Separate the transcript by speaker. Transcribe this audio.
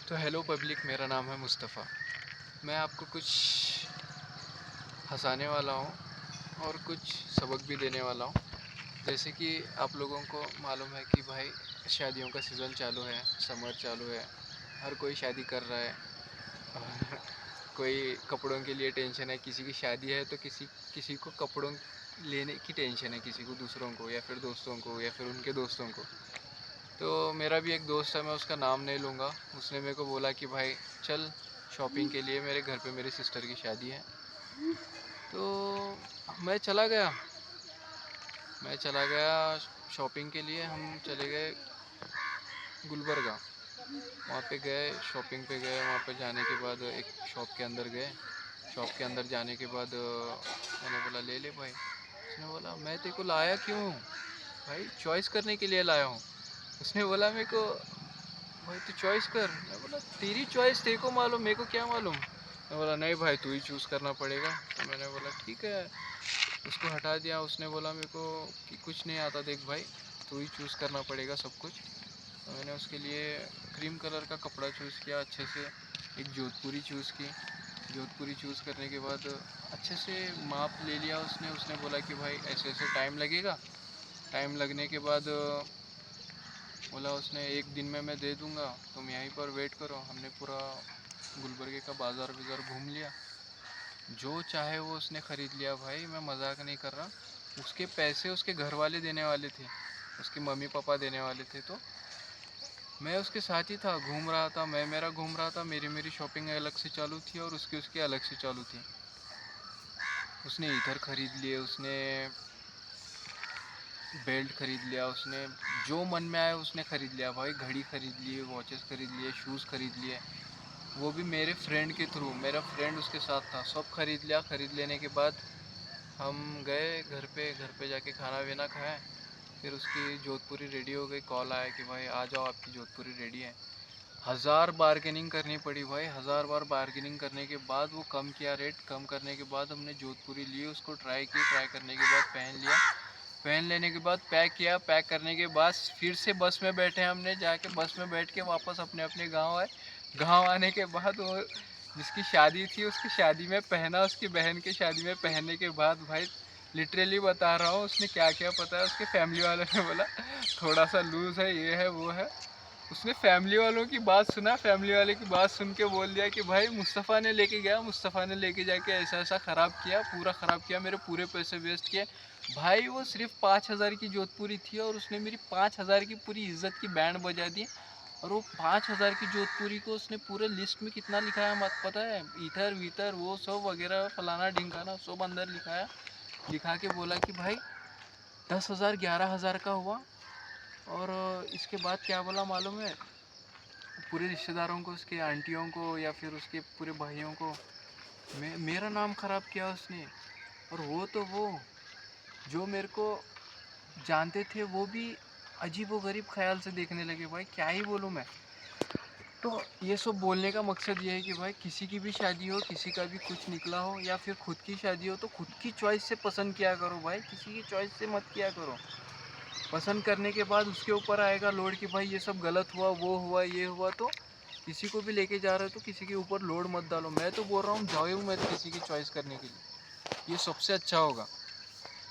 Speaker 1: तो hello public, मेरा नाम है मुस्तफ़ा। मैं आपको कुछ हंसाने वाला हूँ और कुछ सबक भी देने वाला हूँ। जैसे कि आप लोगों को मालूम है कि भाई शादियों का सीज़न चालू है, समर चालू है, हर कोई शादी कर रहा है। और कोई कपड़ों के लिए टेंशन है, किसी की शादी है तो किसी किसी को कपड़ों लेने की टेंशन है, किसी को दूसरों को या फिर दोस्तों को या फिर उनके दोस्तों को। तो मेरा भी एक दोस्त है, मैं उसका नाम नहीं लूँगा। उसने मेरे को बोला कि भाई चल शॉपिंग के लिए, मेरे घर पे मेरी सिस्टर की शादी है। तो मैं चला गया मैं चला गया शॉपिंग के लिए। हम चले गए गुलबर्गा। वहाँ पे गए, शॉपिंग पे गए। वहाँ पे जाने के बाद एक शॉप के अंदर गए। शॉप के अंदर जाने के बाद मैंने बोला ले ले भाई। उसने बोला मैं तेरे को लाया क्यों हूँ भाई, चॉइस करने के लिए लाया हूँ। उसने बोला मेरे को भाई तू चॉइस कर। मैं बोला तेरी चॉइस तेरे को मालूम, मेरे को क्या मालूम। मैं बोला नहीं भाई तू ही चूज़ करना पड़ेगा। तो मैंने बोला ठीक है, उसको हटा दिया। उसने बोला मेरे को कि कुछ नहीं आता, देख भाई तू ही चूज़ करना पड़ेगा सब कुछ। तो मैंने उसके लिए क्रीम कलर का कपड़ा चूज़ किया अच्छे से। एक जोधपुरी चूज़ की। जोधपुरी चूज़ करने के बाद अच्छे से माप ले लिया उसने। उसने बोला कि भाई ऐसे ऐसे टाइम लगेगा। टाइम लगने के बाद बोला उसने एक दिन में मैं दे दूँगा, तुम यहीं पर वेट करो। हमने पूरा गुलबर्गे का बाज़ार बाज़ार घूम लिया। जो चाहे वो उसने ख़रीद लिया भाई, मैं मजाक नहीं कर रहा। उसके पैसे उसके घर वाले देने वाले थे, उसके मम्मी पापा देने वाले थे। तो मैं उसके साथ ही था, घूम रहा था, मैं मेरा घूम रहा था। मेरी शॉपिंग अलग से चालू थी और उसकी उसकी अलग से चालू थी। उसने इधर ख़रीद लिए, उसने बेल्ट ख़रीद लिया, उसने जो मन में आया उसने ख़रीद लिया भाई। घड़ी ख़रीद ली, वॉचेस ख़रीद लिए, शूज़ ख़रीद लिए। वो भी मेरे फ्रेंड के थ्रू, मेरा फ्रेंड उसके साथ था। सब ख़रीद लिया। ख़रीद लेने के बाद हम गए घर पे। घर पे जाके खाना वाना खाया। फिर उसकी जोधपुरी रेडी हो गई। कॉल आया कि भाई आ जाओ आपकी जोधपुरी रेडी है। हज़ार बार्गेनिंग करनी पड़ी भाई, हज़ार बार बार्गेनिंग करने के बाद वो कम किया। रेट कम करने के बाद हमने जोधपुरी ली, उसको ट्राई की। ट्राई करने के बाद पहन लिया। पहन लेने के बाद पैक किया। पैक करने के बाद फिर से बस में बैठे। हमने जाके बस में बैठ के वापस अपने अपने गांव आए। गांव आने के बाद वो जिसकी शादी थी उसकी शादी में पहना। उसकी बहन की शादी में पहनने के बाद भाई लिटरली बता रहा हूँ उसने क्या क्या पता है। उसके फैमिली वालों ने बोला थोड़ा सा लूज़ है, ये है वो है। उसने फैमिली वालों की बात सुना, फैमिली वाले की बात सुन के बोल दिया कि भाई मुस्तफ़ा ने लेके गया, मुस्तफ़ा ने लेके जाके ऐसा ऐसा ख़राब किया, पूरा ख़राब किया, मेरे पूरे पैसे वेस्ट किए। भाई वो सिर्फ 5,000 की जोधपुरी थी और उसने मेरी 5,000 की पूरी इज्जत की बैंड बजा दी। और वो 5,000 की जोधपुरी को उसने पूरे लिस्ट में कितना लिखाया मत पता है, इधर वीतर वो सब वगैरह फलाना ढिंकाना सब अंदर लिखाया। लिखा के बोला कि भाई 10,000 11,000 का हुआ। और इसके बाद क्या बोला मालूम है, पूरे रिश्तेदारों को, उसके आंटियों को या फिर उसके पूरे भाइयों को मेरा नाम ख़राब किया उसने। और वो तो वो जो मेरे को जानते थे वो भी अजीब व गरीब ख्याल से देखने लगे। भाई क्या ही बोलूँ मैं। तो ये सब बोलने का मकसद ये है कि भाई किसी की भी शादी हो, किसी का भी कुछ निकला हो या फिर खुद की शादी हो, तो खुद की चॉइस से पसंद किया करो भाई, किसी की चॉइस से मत किया करो। पसंद करने के बाद उसके ऊपर आएगा लोड कि भाई ये सब गलत हुआ, वो हुआ, ये हुआ। तो किसी को भी लेके जा रहे हो तो किसी के ऊपर लोड मत डालो। मैं तो बोल रहा हूँ जाओ ही मत किसी की चॉइस करने के लिए, ये सबसे अच्छा होगा।